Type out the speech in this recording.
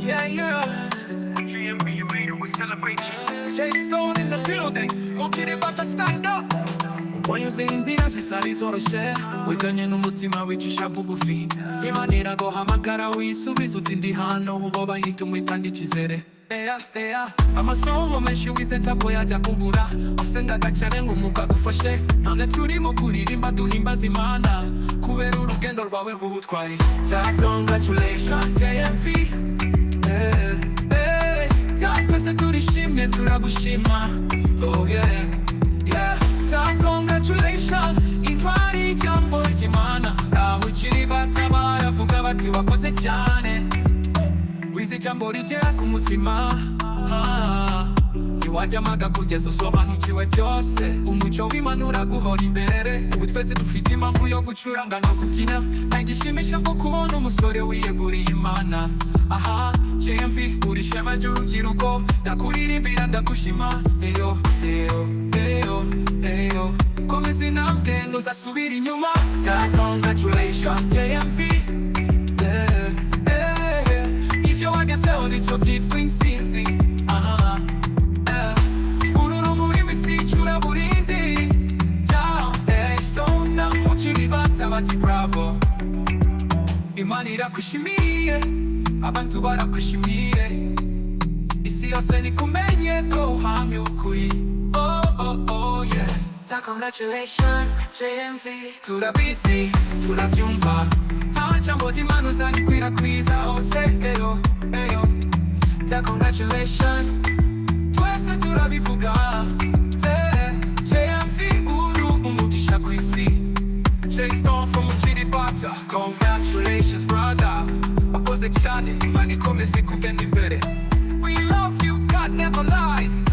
Yeah, yeah. GMB, you made it, we celebrate you. Jay Stone in the building, mukiri about to stand up. Wanyuze inzira zitari zoroshe, wiganye n'umutima wicisha bugufi. Imana iraguhamagara wisubize uti ndi hano, ubo bahita umwitanga icyizere. Amasomo menshi wize ntabwo yajya kubura, wasengaga cyane ngo umwuka agufashe. None turimo kuririmba duhimbaza Imana, kubera urugendo rwawe rw'ubutwari. Congratulation JMV, twese turishimye turagushima. Oh yeah, yeah. Congratulation, intwari ijambo ry'Imana. Abo ukiri bato baravuga bati wakoze cyane, wize ijambo rigera ku mutima. Ntiwaryamaga kugeza usobanukiwe byose, umucyo w'Imana uraguhora imbere. Ubu twese dufite impamvu yo gucuranga no kubyina, ntagishimisha nko kubona umusore wiyeguriye Imana. Aha, JMV uri ishema ry'urubyiruko, ndakuririmbira ndagushima. Eyo, eyo, eyo, eyo, komeza intambwe ntuzasubira inyuma. Congratulation JMV, ibyo wagezeho nibyo byitwa intsinzi. Uru rumuri wisicura burindi. Stone mukiri bato bati bravo. Imana irakwishimiye, abantu barakwishimiye, isi yose nikumenye ko uhamye ukuri. Oh oh oh yeah. Congratulation JMV, Turabizi, turabyumva, nta jambo ry'Imana uzarikwirakwiza hose. Eyo, eyo. congratulation, twese turabivuga. JMV uru umugisha ku isi. Jay Stone from mukiri bato, congratulations brother, wakoze cyane, Imana ikomeze kugenda imbere. We love you, God never lies.